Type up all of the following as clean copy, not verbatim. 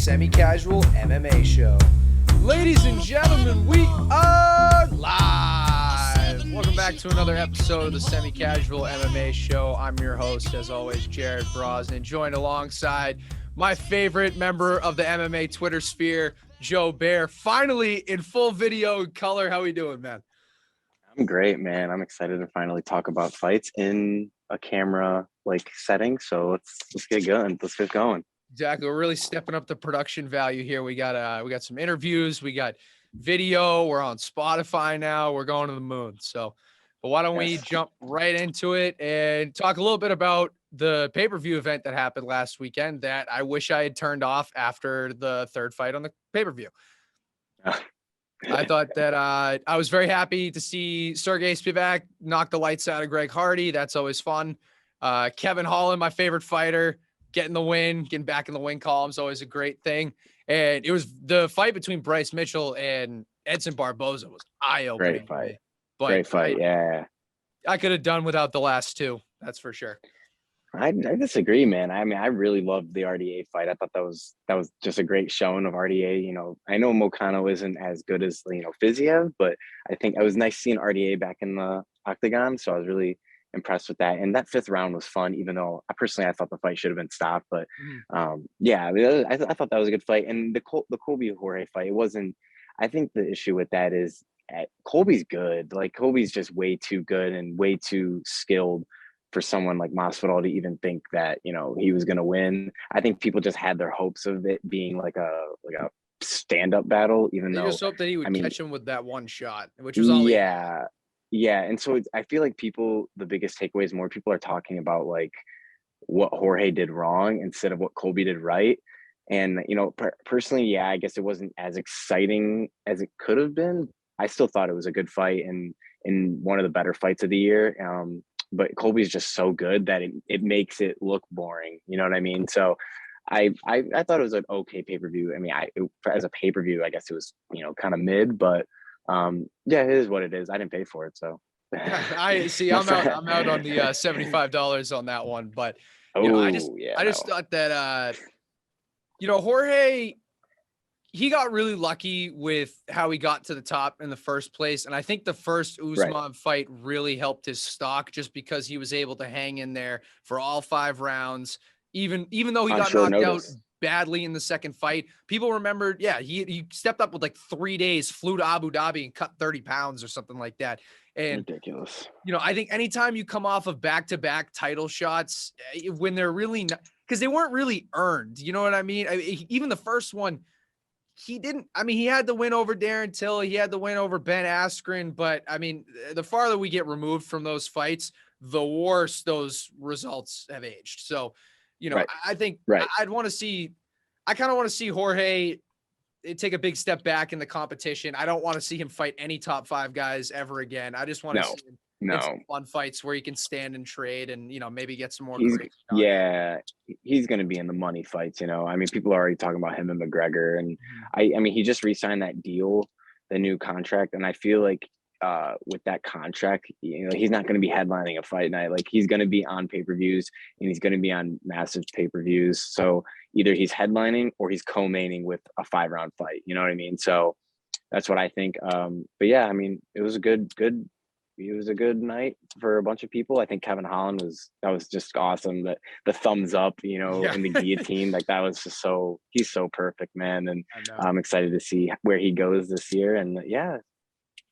Semi-Casual MMA Show. Ladies and gentlemen, we are live. Welcome back to another episode of the Semi-Casual MMA Show. I'm your host, as always, Jared Brosnan, joined alongside my favorite member of the MMA Twitter sphere, Joe Bear, finally in full video color. How we doing, man? I'm great, man. I'm excited to finally talk about fights in a camera setting. So let's get going. Let's get going. Exactly. We're really stepping up the production value here. We got some interviews, we got video, we're on Spotify now, we're going to the moon. So, but why don't we jump right into it and talk a little bit about the pay-per-view event that happened last weekend that I wish I had turned off after the third fight on the pay-per-view. I thought that I was very happy to see Sergey Spivak knock the lights out of Greg Hardy. That's always fun. Kevin Holland, my favorite fighter, getting the win, getting back in the win column is always a great thing. And it was the fight between Bryce Mitchell and Edson Barboza was eye-opening. Great fight. But great fight. Yeah. I could have done without the last two. That's for sure. I disagree, man. I mean, I really loved the RDA fight. I thought that was just a great showing of RDA. You know, I know Moicano isn't as good as, Fiziev, but I think it was nice seeing RDA back in the octagon. So I was really impressed with that. And that fifth round was fun, even though I thought the fight should have been stopped. But yeah, I mean, I thought that was a good fight. And the Colby Jorge fight, it wasn't. I think the issue with that is Colby's good. Like, Colby's just way too good and way too skilled for someone like Masvidal to even think that, he was going to win. I think people just had their hopes of it being like a stand-up battle, even though. They just hoped that he would catch him with that one shot, which was all. Yeah. And so I feel like the biggest takeaway is more people are talking about like what Jorge did wrong instead of what Colby did right. And, personally, yeah, I guess it wasn't as exciting as it could have been. I still thought it was a good fight and in one of the better fights of the year. But Colby's just so good that it makes it look boring. You know what I mean? So I thought it was an okay pay-per-view. I mean, as a pay-per-view, I guess it was, kind of mid, but yeah, it is what it is. I didn't pay for it. So I see. I'm out on the $75 on that one, but I just thought that, Jorge, he got really lucky with how he got to the top in the first place. And I think the first Usman fight really helped his stock just because he was able to hang in there for all 5 rounds, even though he got knocked out badly in the second fight. People remembered, he stepped up with like 3 days, flew to Abu Dhabi and cut 30 pounds or something like that. And ridiculous. I think anytime you come off of back-to-back title shots, when they're really not, because they weren't really earned, you know what I mean? Even the first one, he didn't. I mean, he had the win over Darren Till. He had the win over Ben Askren. But I mean, the farther we get removed from those fights, the worse those results have aged. So, I think I'd want to see. I kind of want to see Jorge take a big step back in the competition. I don't want to see him fight any top 5 guys ever again. I just want to see him get some fun fights where he can stand and trade and, maybe get some more. He's going to be in the money fights. I mean, people are already talking about him and McGregor. And I mean, he just re-signed that deal, the new contract. And I feel like with that contract, he's not going to be headlining a fight night. Like, he's going to be on pay-per-views and he's going to be on massive pay-per-views. So either he's headlining or he's co-maining with a 5-round fight. You know what I mean? So that's what I think. But yeah, I mean, it was a good night for a bunch of people. I think Kevin Holland that was just awesome. That the thumbs up, in the guillotine, like that was just he's so perfect, man. And I'm excited to see where he goes this year. And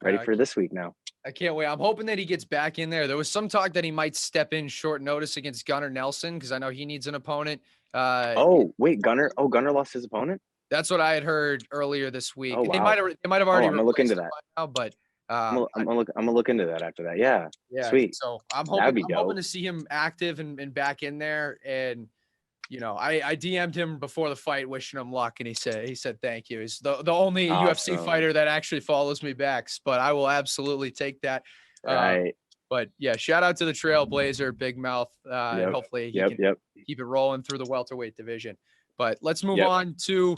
ready for this week now. I can't wait. I'm hoping that he gets back in there. There was some talk that he might step in short notice against Gunnar Nelson because I know he needs an opponent. Gunnar lost his opponent? That's what I had heard earlier this week. Oh, wow. They might have already. I'm gonna look into that now, but I'm gonna look into that after that. Yeah. Sweet. So I'm hoping to see him active and back in there. And I DM'd him before the fight, wishing him luck, and he said thank you. He's the only UFC fighter that actually follows me back. But I will absolutely take that. Right. But yeah, shout out to the Trailblazer, Big Mouth. And hopefully he can keep it rolling through the welterweight division. But let's move on to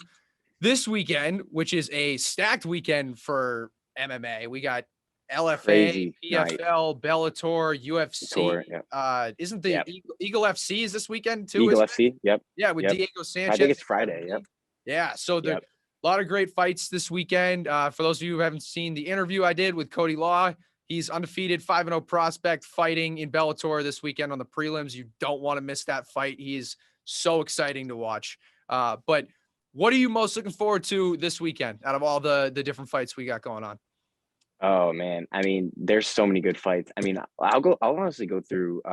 this weekend, which is a stacked weekend for MMA. We got LFA, PFL, Bellator, UFC. Isn't the Eagle FC is this weekend too? Eagle FC, yep. Yeah, with Diego Sanchez. I think it's Friday. Yep. Yeah. So there Yep. a lot of great fights this weekend. For those of you who haven't seen the interview I did with Cody Law, he's undefeated 5-0 prospect fighting in Bellator this weekend on the prelims. You don't want to miss that fight. He's so exciting to watch. But what are you most looking forward to this weekend out of all the different fights we got going on? Oh man, I mean, there's so many good fights. I mean, I'll honestly go through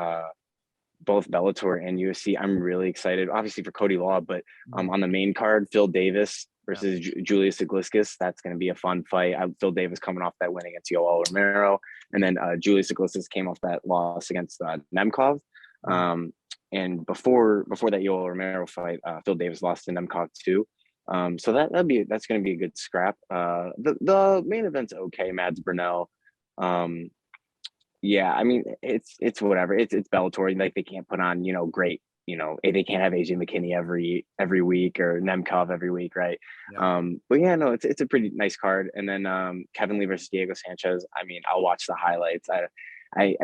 both Bellator and UFC. I'm really excited, obviously for Cody Law, but on the main card, Phil Davis versus Julius Iglesias. That's going to be a fun fight. Phil Davis coming off that win against Yoel Romero, and then Julius Iglesias came off that loss against Nemkov. And before that Yoel Romero fight, Phil Davis lost to Nemkov too. So that's going to be a good scrap. The main event's okay. Mads Burnell. Yeah, I mean it's whatever. It's Bellator. Like they can't put on great. They can't have AJ McKinney every week or Nemkov every week, right? Yeah. But yeah, no, it's a pretty nice card. And then Kevin Lee versus Diego Sanchez. I mean, I'll watch the highlights.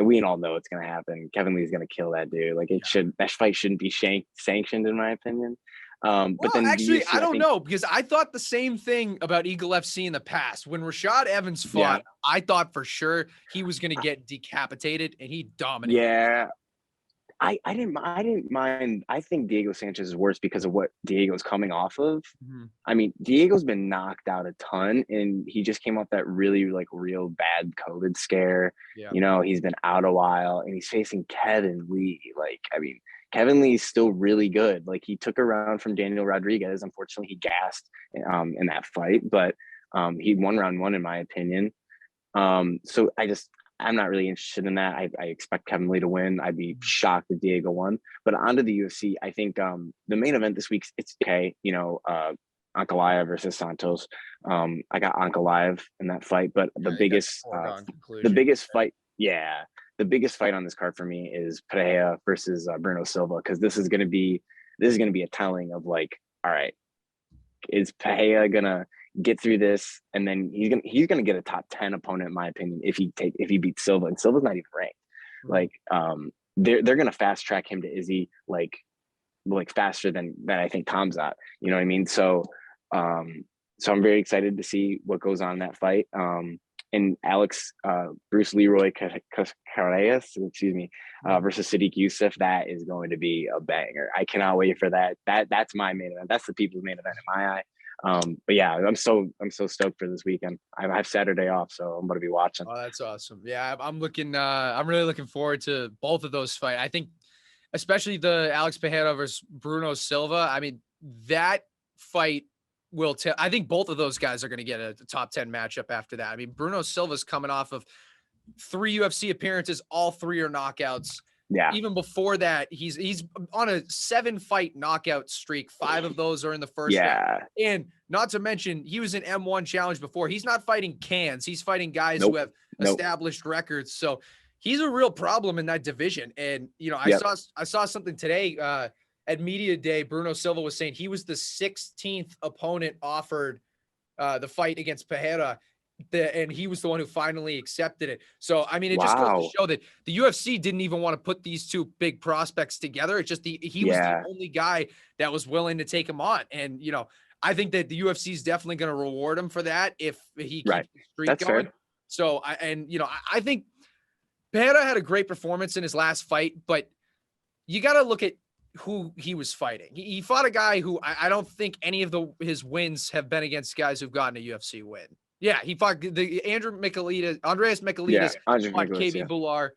We all know it's gonna happen. Kevin Lee's gonna kill that dude. Like that fight shouldn't be sanctioned in my opinion. But then actually, I don't know, because I thought the same thing about Eagle FC in the past. When Rashad Evans fought, I thought for sure he was going to get decapitated, and he dominated. Yeah, I didn't mind. I think Diego Sanchez is worse because of what Diego's coming off of. I mean, Diego's been knocked out a ton, and he just came off that really real bad COVID scare. Yeah. He's been out a while, and he's facing Kevin Lee. I mean, Kevin Lee's still really good. Like he took a round from Daniel Rodriguez. Unfortunately, he gassed in that fight, but he won round one in my opinion. So I'm not really interested in that. I expect Kevin Lee to win. I'd be shocked if Diego won. But onto the UFC, I think the main event this week, it's okay. Ankalaev versus Santos. I got Ankalaev in that fight, but the biggest fight, the biggest fight on this card for me is Pereira versus Bruno Silva, because this is gonna be a telling of all right, is Pereira gonna get through this, and then he's gonna get a top 10 opponent in my opinion if he beats Silva, and Silva's not even ranked. They're gonna fast track him to Izzy faster than I think Tom's at. You know what I mean? So I'm very excited to see what goes on in that fight. And Bruce Leroy Carreras, versus Sadiq Youssef, that is going to be a banger. I cannot wait for that. That's my main event. That's the people's main event in my eye. But yeah, I'm so stoked for this weekend. I have Saturday off, so I'm going to be watching. Oh, that's awesome. Yeah, I'm really looking forward to both of those fights. I think especially the Alex Pereira versus Bruno Silva. I mean, that fight will tell. I think both of those guys are going to get a top 10 matchup after that. I mean, Bruno Silva's coming off of 3 UFC appearances. All 3 are knockouts. Yeah. Even before that, he's on a 7-fight knockout streak. 5 of those are in the first round. And not to mention, he was an M1 challenge before. He's not fighting cans. He's fighting guys who have established records. So he's a real problem in that division. And, I saw something today at Media Day. Bruno Silva was saying he was the 16th opponent offered the fight against Pereira. And he was the one who finally accepted it. So, I mean, it just goes to show that the UFC didn't even want to put these 2 big prospects together. It's just he was the only guy that was willing to take him on. And, I think that the UFC is definitely going to reward him for that if he keeps the streak going. Fair. So, I think Pereira had a great performance in his last fight, but you got to look at who he was fighting. He fought a guy who I don't think any of his wins have been against guys who've gotten a UFC win. Yeah, he fought Andreas Michailidis. Fought KB Bular.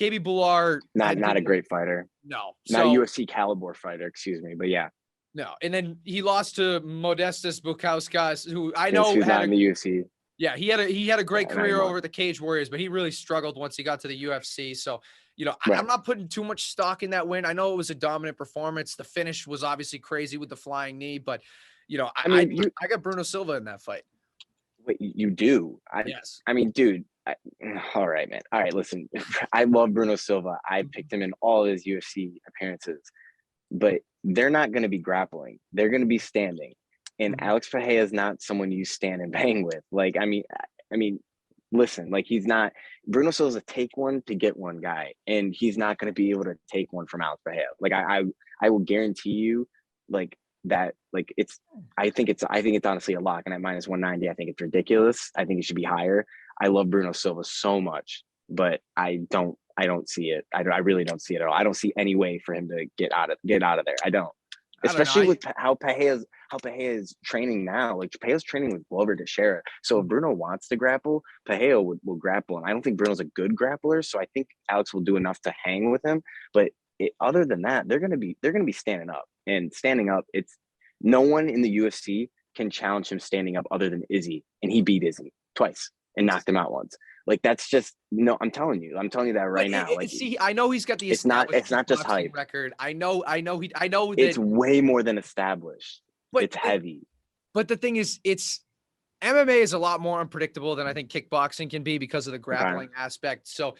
KB Bular, not a great fighter. No, not a UFC caliber fighter. Excuse me, but yeah. No, and then he lost to Modestas Bukauskas, who I know had in the UFC. Yeah, he had a great career over at the Cage Warriors, but he really struggled once he got to the UFC. So, I'm not putting too much stock in that win. I know it was a dominant performance. The finish was obviously crazy with the flying knee, but I got Bruno Silva in that fight. Wait, you do? Yes. I mean, dude. All right, man. All right, listen. I love Bruno Silva. I picked him in all his UFC appearances, but they're not going to be grappling. They're going to be standing. And Alex Pereira is not someone you stand and bang with. I mean, listen. He's not. Bruno Silva's a take one to get one guy, and he's not going to be able to take one from Alex Pereira. I will guarantee you, that like I think it's honestly a lock. And at minus 190, I think it's ridiculous. I think it should be higher. I love Bruno Silva so much, but I don't see it. I really don't see it at all. I don't see any way for him to get out of there. I don't. I don't know. Especially with how Pereira is training now. Like Pereira's training with Glover Teixeira. So if Bruno wants to grapple, Pereira will grapple. And I don't think Bruno's a good grappler. So I think Alex will do enough to hang with him. But other than that, they're gonna be standing up. And standing up, it's no one in the UFC can challenge him standing up other than Izzy. And he beat Izzy twice and knocked him out once. Like that's just no. I'm telling you that right now. Like, see, I know he's got the it's not just hype record. I know that it's way more than established. But it's heavy. But the thing is, MMA is a lot more unpredictable than I think kickboxing can be because of the grappling aspect. So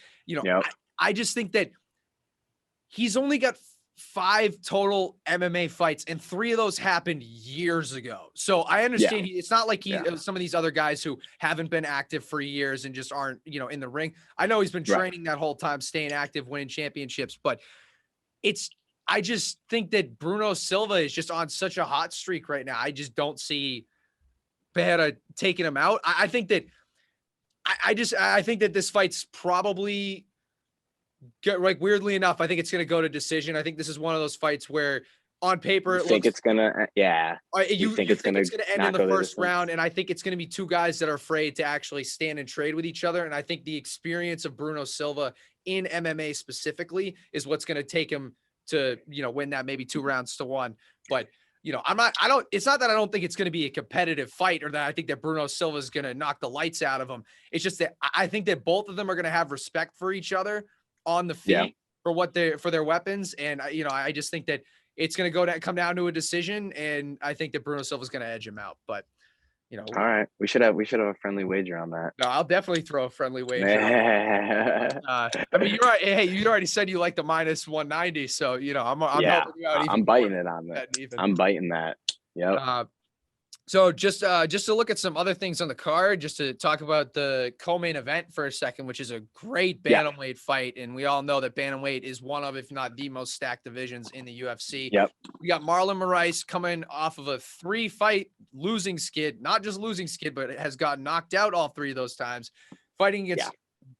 I just think that he's only got 5 total MMA fights, and 3 of those happened years ago. So I understand it's not like some of these other guys who haven't been active for years and just aren't, in the ring. I know he's been training that whole time, staying active, winning championships, but I just think that Bruno Silva is just on such a hot streak right now. I just don't see Pereira taking him out. I think that I think that this fight's probably weirdly enough, I think it's going to go to decision. I think this is one of those fights where on paper, it's going to, you think it's going to end in the first round. And I think it's going to be 2 guys that are afraid to actually stand and trade with each other. And I think the experience of Bruno Silva in MMA specifically is what's going to take him to, win that maybe 2 rounds to 1. But, it's not that I don't think it's going to be a competitive fight or that I think that Bruno Silva is going to knock the lights out of him. It's just that I think that both of them are going to have respect for each other on the feet for their weapons. And, I just think that it's going to come down to a decision. And I think that Bruno Silva is going to edge him out, but all right. We should have a friendly wager on that. No, I'll definitely throw a friendly wager. I mean, you already said you like the minus 190. So, I'm helping you out. I'm biting it on that. I'm biting that. Yep. So just to look at some other things on the card, just to talk about the co-main event for a second, which is a great bantamweight fight. And we all know that bantamweight is one of, if not the most stacked divisions in the UFC. Yep. We got Marlon Moraes coming off of a 3-fight losing skid, not just losing skid, but it has gotten knocked out all 3 of those times, fighting against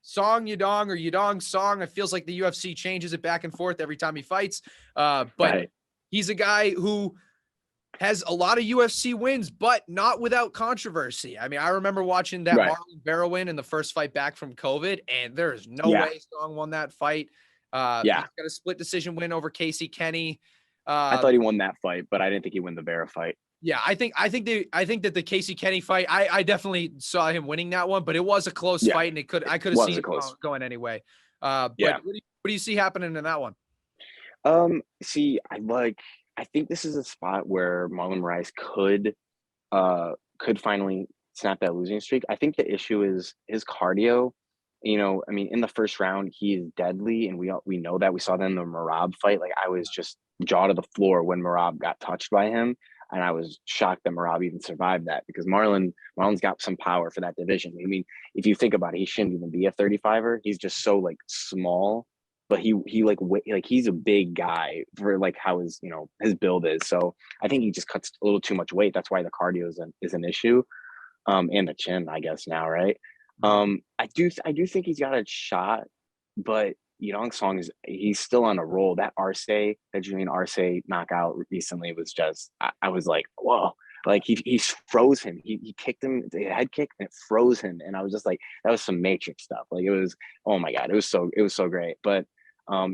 Song Yadong or Yadong Song. It feels like the UFC changes it back and forth every time he fights. But he's a guy who has a lot of UFC wins, but not without controversy. I mean, I remember watching that Marlon Vera win in the first fight back from COVID, and there is no way Song won that fight. He's got a split decision win over Casey Kenny. I thought he won that fight, but I didn't think he won the Vera fight. Yeah, I think that the Casey Kenny fight, I definitely saw him winning that one, but it was a close fight, and I could have seen it going anyway. But what do you see happening in that one? I think this is a spot where Marlon Moraes could finally snap that losing streak. I think the issue is his cardio. I mean, in the first round, he is deadly, and we know that. We saw that in the Merab fight. Like, I was just jaw to the floor when Merab got touched by him, and I was shocked that Merab even survived that, because Marlon's got some power for that division. I mean, if you think about it, he shouldn't even be a 35er. He's just so small. But he's a big guy for how his build is. So I think he just cuts a little too much weight. That's why the cardio is an issue, and the chin, I guess now, right? I do think he's got a shot, but Yadong Song he's still on a roll. That Julian Arce knockout recently was just I was like, whoa. Like he froze him. He kicked him, the head kick, and it froze him. And I was just like, that was some Matrix stuff. Like, it was, oh my God, it was so great. But I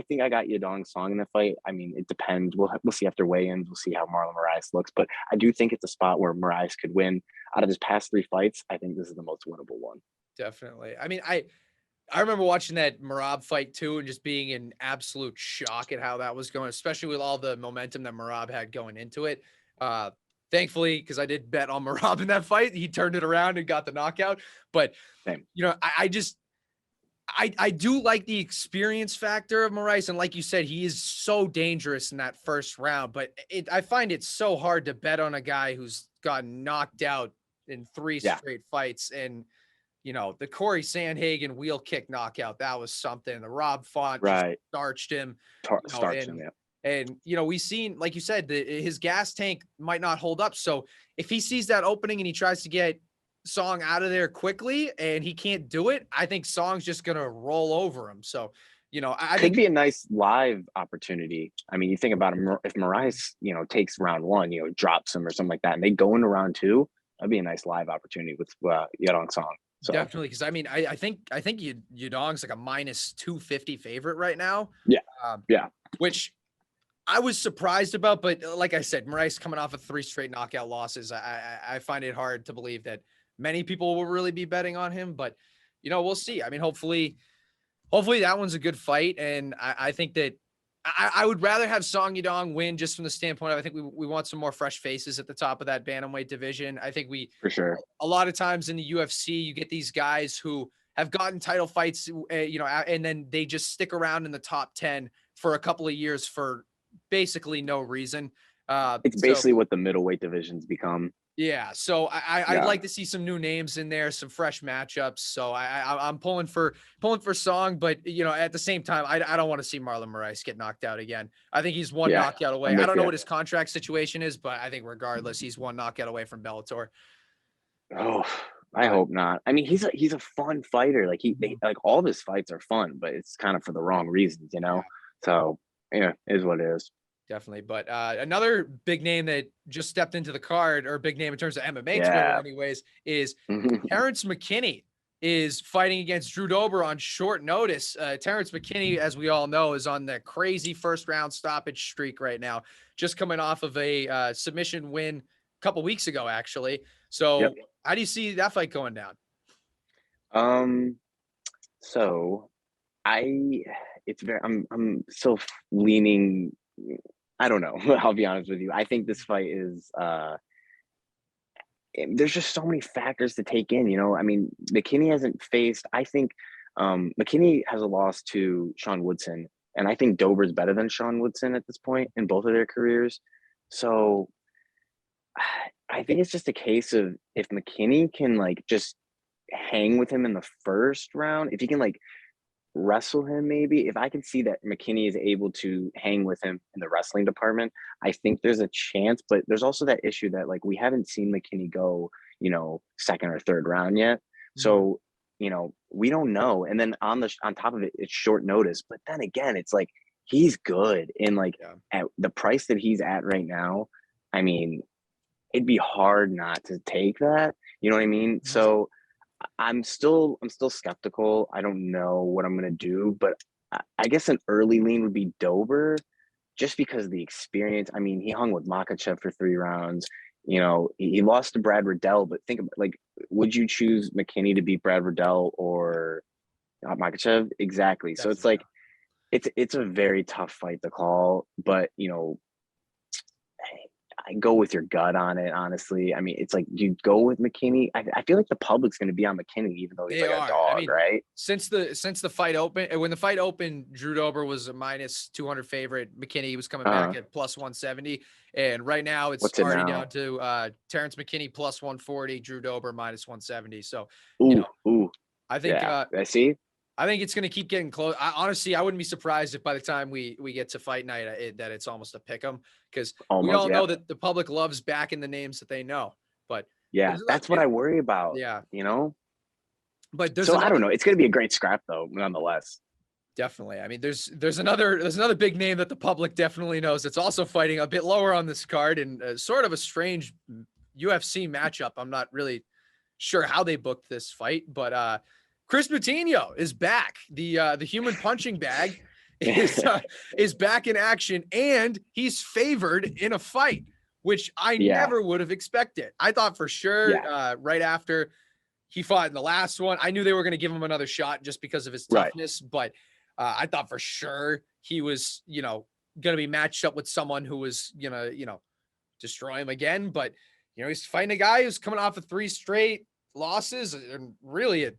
think I got Yadong Song in the fight. I mean, it depends. We'll see after weigh-ins. We'll see how Marlon Moraes looks. But I do think it's a spot where Moraes could win. Out of his past 3 fights, I think this is the most winnable one. Definitely. I mean, I remember watching that Merab fight too, and just being in absolute shock at how that was going, especially with all the momentum that Merab had going into it. Thankfully, because I did bet on Merab in that fight, he turned it around and got the knockout. But I do like the experience factor of Moraes, and like you said, he is so dangerous in that first round. But I find it so hard to bet on a guy who's gotten knocked out in 3 straight fights. And the Corey Sandhagen wheel kick knockout, that was something. The Rob Font starched him. Starched him, yeah. And, we've seen, like you said, his gas tank might not hold up. So if he sees that opening and he tries to get Song out of there quickly and he can't do it, I think Song's just going to roll over him. So, I Could think be a nice live opportunity. I mean, you think about him if Moraes, takes round one, drops him or something like that, and they go into round two, that'd be a nice live opportunity with Yadong Song. So definitely. Cause I mean, I think Yudong's like a minus 250 favorite right now. yeah, Um, yeah, which I was surprised about, but like I said, Moraes coming off of 3 straight knockout losses. I find it hard to believe that many people will really be betting on him, but we'll see. I mean, hopefully that one's a good fight. And I think that I would rather have Song Yadong win just from the standpoint of, I think we want some more fresh faces at the top of that bantamweight division. I think for sure. a lot of times in the UFC, you get these guys who have gotten title fights, and then they just stick around in the top 10 for a couple of years for basically no reason. It's So basically what the middleweight divisions become. yeah, so I'd Yeah, like to see some new names in there, some fresh matchups. So I'm pulling for Song, but at the same time, I don't want to see Marlon Moraes get knocked out again. I think he's one yeah, knockout away. I'm I with don't know you. what his contract situation is, but I think regardless, he's one knockout away from Bellator. Oh, I But hope not. I mean, he's a fun fighter. Like like all of his fights are fun, but it's kind of for the wrong reasons, yeah, So yeah, it is what it is. definitely. But another big name that just stepped into the card, or big name in terms of MMA Twitter, Yeah. anyways, is Terrence McKinney is fighting against Drew Dober on short notice. Terrence McKinney, as we all know, is on the crazy first round stoppage streak right now, just coming off of a submission win a couple weeks ago, actually. Yep. So how do you see that fight going down? Um. So I, it's very. I'm still leaning. I don't know. I'll be honest with you. I think this fight is. There's just so many factors to take in. I mean, McKinney hasn't faced. I think McKinney has a loss to Sean Woodson, and I think Dober's better than Sean Woodson at this point in both of their careers. So I think it's just a case of if McKinney can like just hang with him in the first round, if he can like wrestle him, maybe if I can see that McKinney is able to hang with him in the wrestling department, I think there's a chance. But there's also that issue that like we haven't seen McKinney go, second or third round yet. So, we don't know. And then on top of it, it's short notice. But then again, it's like he's good. And like at the price that he's at right now, I mean, it'd be hard not to take that. You know what I mean? So I'm still skeptical. I don't know what I'm gonna do, but I guess an early lean would be Dober, just because of the experience. I mean, he hung with Makachev for 3 rounds. He lost to Brad Riddell, but think about like, would you choose McKinney to beat Brad Riddell or Makachev? Exactly. So it's like it's a very tough fight to call, but I go with your gut on it, honestly. I mean, it's like you go with McKinney. I feel like the public's going to be on McKinney, even though he's They like a are. dog, I mean, right? since the fight opened, when the fight opened, Drew Dober was a minus 200 favorite. McKinney was coming back at plus 170, and right now it's What's it already now? down to Terrence McKinney plus 140, Drew Dober minus 170. So, Ooh, I think yeah. I see. I think it's going to keep getting close. Honestly, I wouldn't be surprised if by the time we get to fight night that it's almost a pick 'em, because we Almost, all yeah, know that the public loves backing the names that they know. But yeah. That's what I worry about. yeah, You know. but there's So I don't another. know. It's going to be a great scrap, though, nonetheless. Definitely. I mean, there's another big name that the public definitely knows that's also fighting a bit lower on this card, and sort of a strange UFC matchup. I'm not really sure how they booked this fight, but Chris Moutinho is back. The human punching bag is back in action, and he's favored in a fight, which I Yeah, never would have expected. I thought for sure yeah, right after he fought in the last one, I knew they were going to give him another shot just because of his right. toughness, but I thought for sure he was, going to be matched up with someone who was gonna, destroy him again. But he's fighting a guy who's coming off of 3 straight losses and really a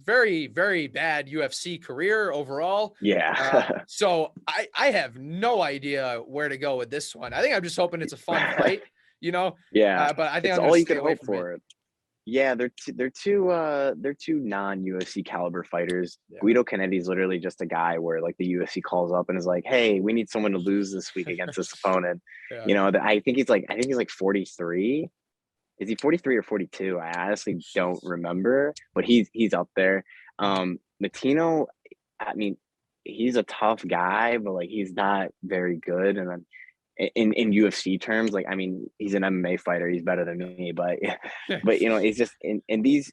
very, very bad UFC career overall. Yeah, So I have no idea where to go with this one. I think I'm just hoping it's a fun fight, yeah. but I think It's I'm going all to you stay could away hope from it. for. Yeah, they're two non-UFC caliber fighters. Yeah. Guido Kennedy's literally just a guy where like the UFC calls up and is like, "Hey, we need someone to lose this week against this opponent." Yeah. You know, that I think he's like 43. Is he 43 or 42? I honestly don't Jeez. remember, but he's up there. Mhm. Latino, I mean, he's a tough guy, but like he's not very good. And then in UFC terms, like I mean, he's an MMA fighter. He's better than me, but Yeah. but it's just in these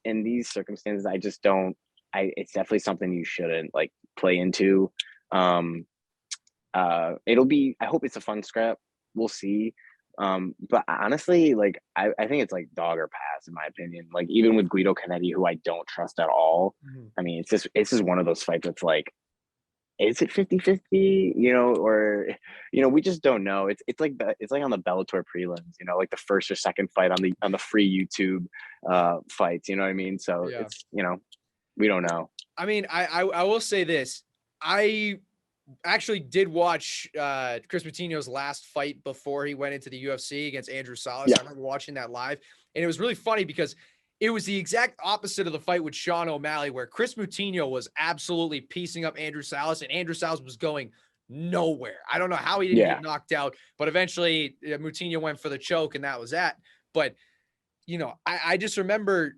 circumstances, I just don't. It's definitely something you shouldn't like play into. Um, It'll be. I hope it's a fun scrap. We'll see. But honestly, like I think it's like dog or pass in my opinion. Like even with Guido Kennedy, who I don't trust at all. Mhm. I mean, it's just one of those fights that's like, is it 50-50? Or we just don't know. It's like on the Bellator prelims, like the first or second fight on the free YouTube fights. You know what I mean? So Yeah. it's we don't know. I mean, I will say this. I actually did watch Chris Moutinho's last fight before he went into the UFC against Andrew Salas. Yeah. I remember watching that live, and it was really funny because it was the exact opposite of the fight with Sean O'Malley, where Chris Moutinho was absolutely piecing up Andrew Salas, and Andrew Salas was going nowhere. I don't know how he didn't Yeah. get knocked out, but eventually Moutinho went for the choke, and that was that. But I just remember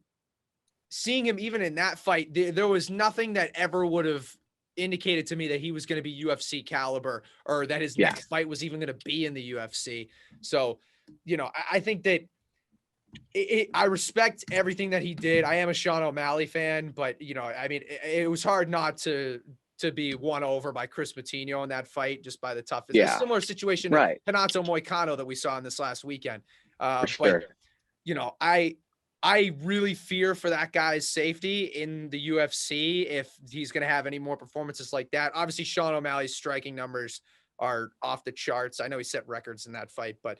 seeing him even in that fight. There was nothing that ever would have indicated to me that he was going to be UFC caliber or that his Yeah. next fight was even going to be in the UFC. So, I think that I respect everything that he did. I am a Sean O'Malley fan, but I mean, it was hard not to be won over by Chris Moutinho in that fight, just by the toughness. A Yeah. similar situation to Right. Renato Moicano that we saw in this last weekend. For But sure. I really fear for that guy's safety in the UFC if he's going to have any more performances like that. Obviously, Sean O'Malley's striking numbers are off the charts. I know he set records in that fight, but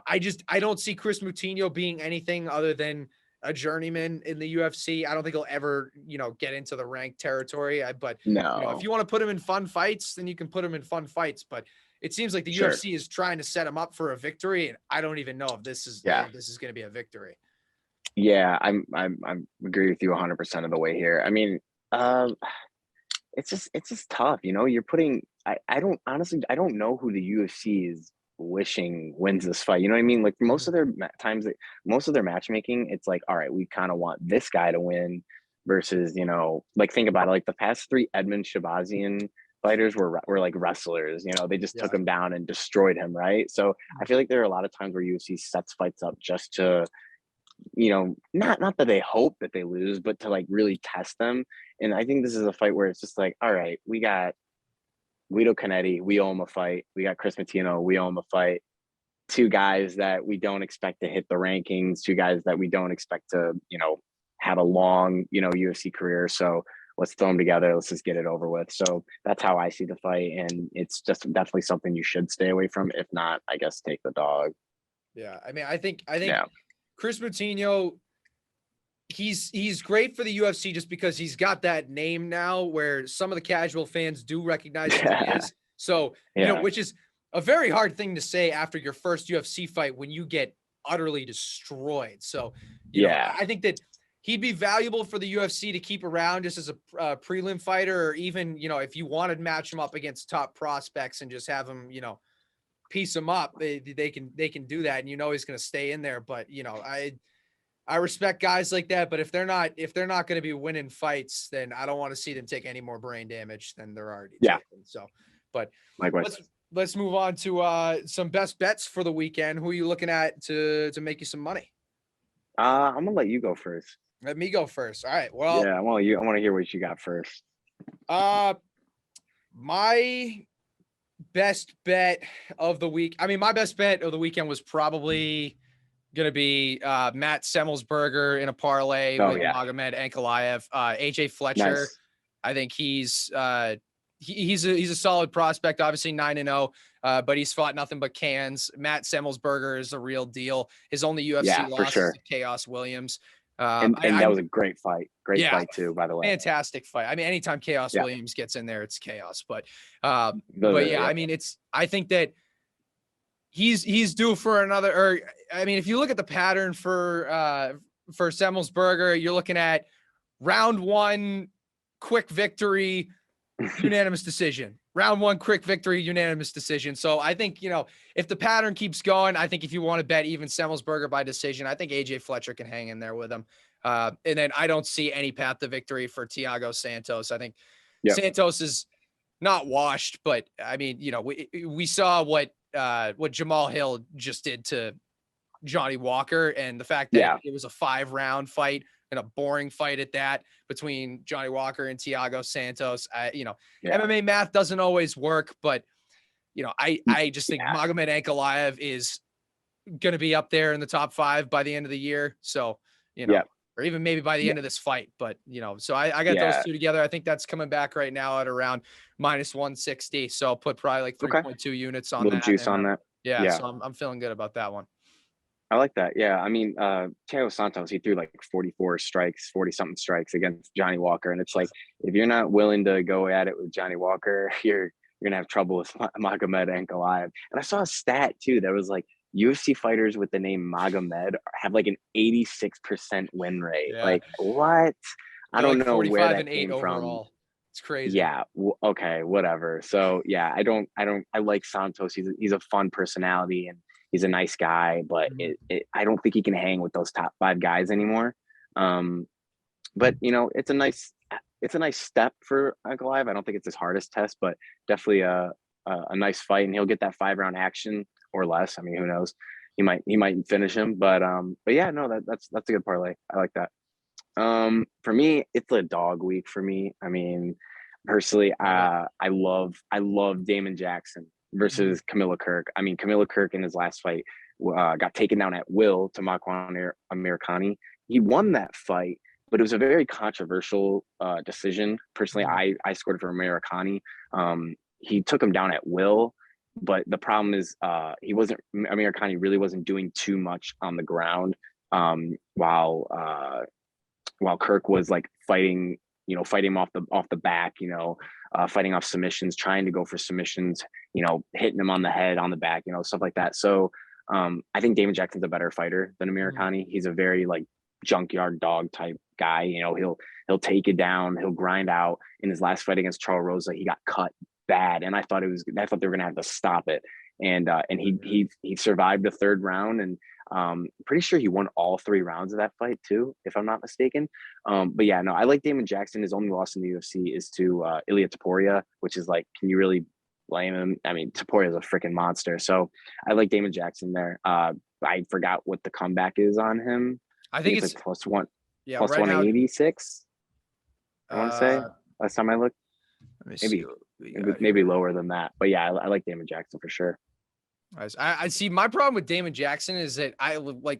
I don't see Chris Moutinho being anything other than a journeyman in the UFC. I don't think he'll ever, get into the ranked territory. But if No. you want to put him in fun fights, then you can put him in fun fights. But it seems like the Sure. UFC is trying to set him up for a victory, and I don't even know if this is Yeah. going to be a victory. Yeah, I'm agree with you 100% of the way here. I mean, um, it's just tough. You're putting. I don't honestly. I don't know who the UFC is wishing wins this fight. You know what I mean? Like most Mhm. of their times, most of their matchmaking, it's like, all right, we kind of want this guy to win versus like think about it. Like the past three Edmund Shabazian fighters were like wrestlers. They just took Yeah. him down and destroyed him, right? So I feel like there are a lot of times where UFC sets fights up just to not that they hope that they lose, but to like really test them. And I think this is a fight where it's just like, all right, we got Guido Canetti, we owe him a fight. We got Chris Matino, we owe him a fight. Two guys that we don't expect to hit the rankings, two guys that we don't expect to, have a long, UFC career. So let's throw them together. Let's just get it over with. So that's how I see the fight. And it's just definitely something you should stay away from. If not, I guess take the dog. Yeah. I mean, I think Yeah. Chris Moutinho, he's great for the UFC just because he's got that name now where some of the casual fans do recognize who he Yeah. is. So, Yeah. which is a very hard thing to say after your first UFC fight when you get utterly destroyed. So, Yeah. I think that he'd be valuable for the UFC to keep around just as a prelim fighter, or even, if you wanted to match him up against top prospects and just have him, piece him up, they can do that. And he's going to stay in there. But, I respect guys like that, but if they're not going to be winning fights, then I don't want to see them take any more brain damage than they're already Yeah. taking. So, but Likewise. let's move on to some best bets for the weekend. Who are you looking at to make you some money? I'm gonna let you go first. Let me go first. All right. Well, Yeah, I want to hear what you got first. My best bet of the week. I mean, my best bet of the weekend was probably gonna be Matt Semmelsberger in a parlay Oh with yeah, Magomed Ankalaev. AJ Fletcher, nice. I think he's he's a solid prospect, obviously 9-0, but he's fought nothing but cans. Matt Semmelsberger is a real deal. His only UFC Yeah, for loss is sure. to Chaos Williams. And that was a great fight. Great Yeah, fight too, by the way. fantastic fight. I mean, anytime Chaos Yeah. Williams gets in there, it's chaos. But yeah, Yeah. I mean, I think that he's due for another. Or I mean, if you look at the pattern for for Semmelsberger, you're looking at round 1, quick victory, unanimous decision. Round 1, quick victory, unanimous decision. So I think, if the pattern keeps going, I think if you want to bet even Semmelsberger by decision, I think AJ Fletcher can hang in there with him. And then I don't see any path to victory for Thiago Santos. I think Santos is not washed, but I mean, we saw what Jamal Hill just did to Johnny Walker, and the fact that it was a 5-round fight and a boring fight at that between Johnny Walker and Thiago Santos. MMA math doesn't always work, but I just think Magomed Ankalaev is going to be up there in the top 5 by the end of the year. So, or even maybe by the end of this fight, but so I got those two together. I think that's coming back right now at around -160. So I'll put probably like 3.2 units on that. Juice on that. Yeah. So I'm feeling good about that one. I like that. Yeah. I mean, Thiago Santos, he threw like 40 something strikes against Johnny Walker. And it's like, if you're not willing to go at it with Johnny Walker, you're going to have trouble with Magomed Ankalaev. And I saw a stat too that was like, UFC fighters with the name Magomed have like an 86% win rate. Yeah. Like what? I don't know where that came overall. From. It's crazy. Yeah. Okay. Whatever. So yeah, I like Santos. He's a fun personality and he's a nice guy, but I don't think he can hang with those top 5 guys anymore. But it's a nice step for Ankalaev. I don't think it's his hardest test, but definitely a nice fight, and he'll get that 5-round action or less. I mean, who knows? He might finish him, but yeah, no, that's a good parlay. I like that. For me, it's a dog week for me. I mean, personally, I love Damon Jackson versus Camilla Kirk. I mean, Camilla Kirk in his last fight got taken down at will to Makwan Amirkhani. He won that fight, but it was a very controversial decision. Personally, I scored for Amirkhani. He took him down at will, but the problem is Amirkhani really wasn't doing too much on the ground while Kirk was like fighting him off the back, fighting off submissions, trying to go for submissions, hitting him on the head, on the back, stuff like that. So I think Damon Jackson's a better fighter than Amirkhani. He's a very like junkyard dog type guy. He'll take it down, he'll grind out. In his last fight against Charles Rosa, he got cut bad, and I thought they were gonna have to stop it. And he survived the 3rd round, and pretty sure he won all 3 rounds of that fight too, if I'm not mistaken. But yeah, no, I like Damon Jackson. His only loss in the UFC is to Ilia Topuria, which is like, can you really blame him? I mean, Topuria is a freaking monster. So I like Damon Jackson there. I forgot what the comeback is on him. I think it's like +1, yeah, plus right 186. I want to say last time I looked. Maybe lower than that, but yeah, I like Damon Jackson for sure. I see. My problem with Damon Jackson is that I like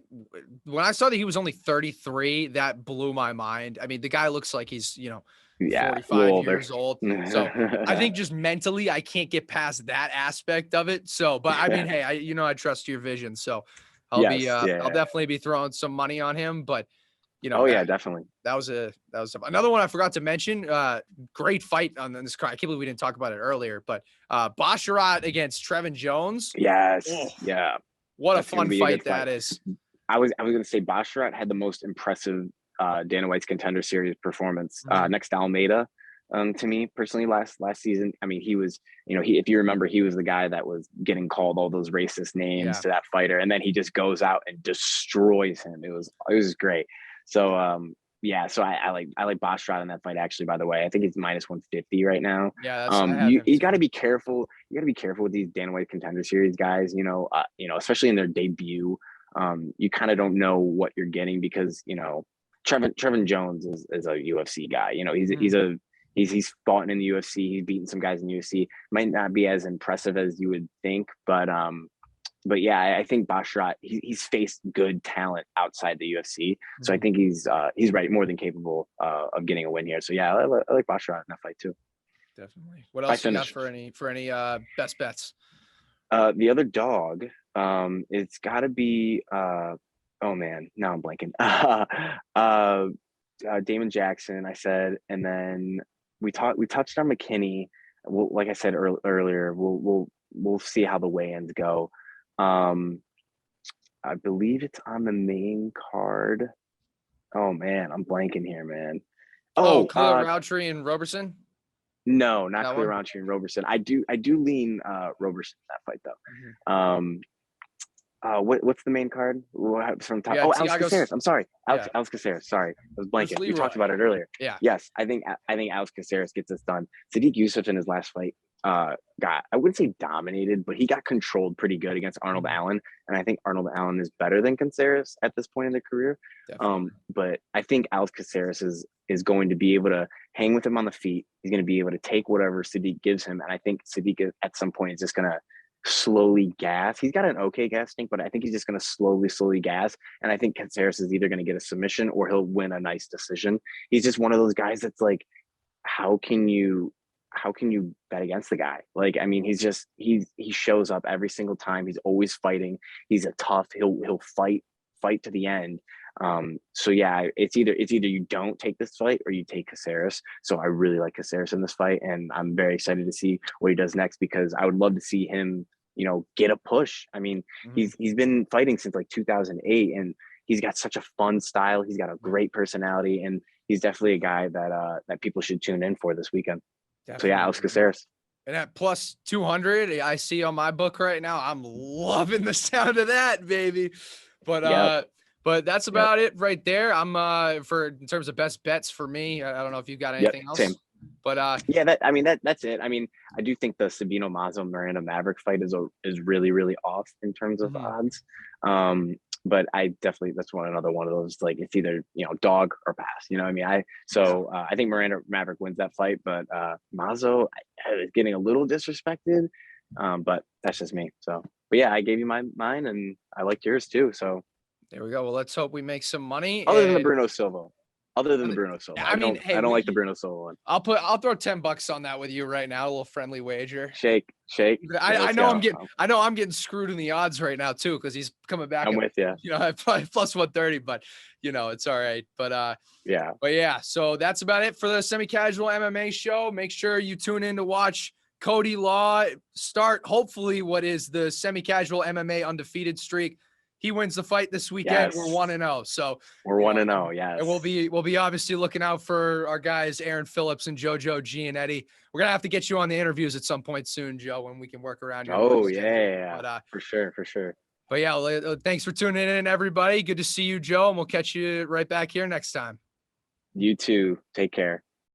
when I saw that he was only 33, that blew my mind. I mean, the guy looks like he's 45 years old. So I think just mentally, I can't get past that aspect of it. So, but I mean, hey, I trust your vision, so I'll definitely be throwing some money on him. But definitely. That was another one I forgot to mention. Great fight on this card. I can't believe we didn't talk about it earlier, but Basharat against Trevin Jones. Yes. What a fun fight that is. I was going to say Basharat had the most impressive Dana White's Contender Series performance next to Almeida. To me personally, last season, I mean, he was, if you remember, he was the guy that was getting called all those racist names to that fighter, and then he just goes out and destroys him. It was great. So so I like Basharat in that fight, actually, by the way. I think he's -150 right now. Yeah, you got to be careful. You got to be careful with these Dana White Contender Series guys, especially in their debut. You kind of don't know what you're getting because, Trevin Jones is a UFC guy. He's fought in the UFC. He's beaten some guys in the UFC. Might not be as impressive as you would think, but yeah, I think Basharat, he's faced good talent outside the UFC. So I think he's right, more than capable of getting a win here. So yeah, I like Basharat in that fight too. Definitely. What else you got for any best bets? The other dog, it's got to be oh man, now I'm blanking. Damon Jackson, I said, and then we touched on McKinney. Like I said earlier, we'll see how the weigh-ins go. I believe it's on the main card. Oh man, I'm blanking here, man. Oh, Oh, Khalil Rountree and Roberson. no, not That Khalil one. Rountree and Roberson. I do lean Roberson in that fight Mhm. though. What's the main card? From We top? got Oh, Alex Tiago's. Caceres. I'm sorry, Yeah. Alex Caceres. Sorry, I was Bruce blanking. We talked Leroy. about it earlier. Yeah. Yes, I think Alex Caceres gets this done. Sadiq Yusuff in his last fight got, I wouldn't say dominated, but he got controlled pretty good against Arnold Mhm. Allen, and I think Arnold Allen is better than Caceres at this point in their career. Definitely. But I think Alex Caceres is going to be able to hang with him on the feet. He's going to be able to take whatever Sadiq gives him, and I think Sadiq at some point is just going to slowly gas. He's got an okay gas tank, but I think he's just going to slowly gas. And I think Caceres is either going to get a submission or he'll win a nice decision. He's just one of those guys that's like, how can you bet against the guy? Like, I mean, he shows up every single time. He's always fighting. He's a tough. He'll fight to the end. So yeah, it's either you don't take this fight or you take Caceres. So I really like Caceres in this fight, and I'm very excited to see what he does next because I would love to see him, get a push. I mean, Mhm. he's been fighting since like 2008, and he's got such a fun style. He's got a great personality, and he's definitely a guy that people should tune in for this weekend. So yeah, Alex Definitely. Caceres. And at plus 200, I see on my book right now. I'm loving the sound of that, baby. But Yep. but that's Yep. about it right there. I'm for in terms of best bets for me. I don't know if you've got Yep. anything else. Same. But Yeah, that's it. I mean, I do think the Sabino Mazo Miranda Maverick fight is really really off in terms of mhm. odds. But I definitely that's another one of those, like, it's either dog or pass. You know what I mean? I think Miranda Maverick wins that fight, but Mazo is getting a little disrespected. But that's just me. So, but yeah, I gave you mine, and I liked yours too. So There we go. Well, let's hope we make some money. other than the And Bruno Silva, I mean, I hey, don't like the Bruno Silva one. I'll throw $10 on that with you right now. A little friendly wager. Shake. Yeah, I let's know go. I'm getting screwed in the odds right now too because he's coming back I'm at with you. at plus 130, but it's all right. Yeah. But yeah, so that's about it for the semi-casual MMA show. Make sure you tune in to watch Cody Law start hopefully what is the semi-casual MMA undefeated streak. He wins the fight this weekend. Yes. We're 1-0. So We're 1-0. Yes. and we'll be obviously looking out for our guys Aaron Phillips and JoJo Gianetti. We're gonna have to get you on the interviews at some point soon, Joe, when we can work around your work Oh schedule. yeah. For sure. But yeah, thanks for tuning in, everybody. Good to see you, Joe, and we'll catch you right back here next time. You too. Take care.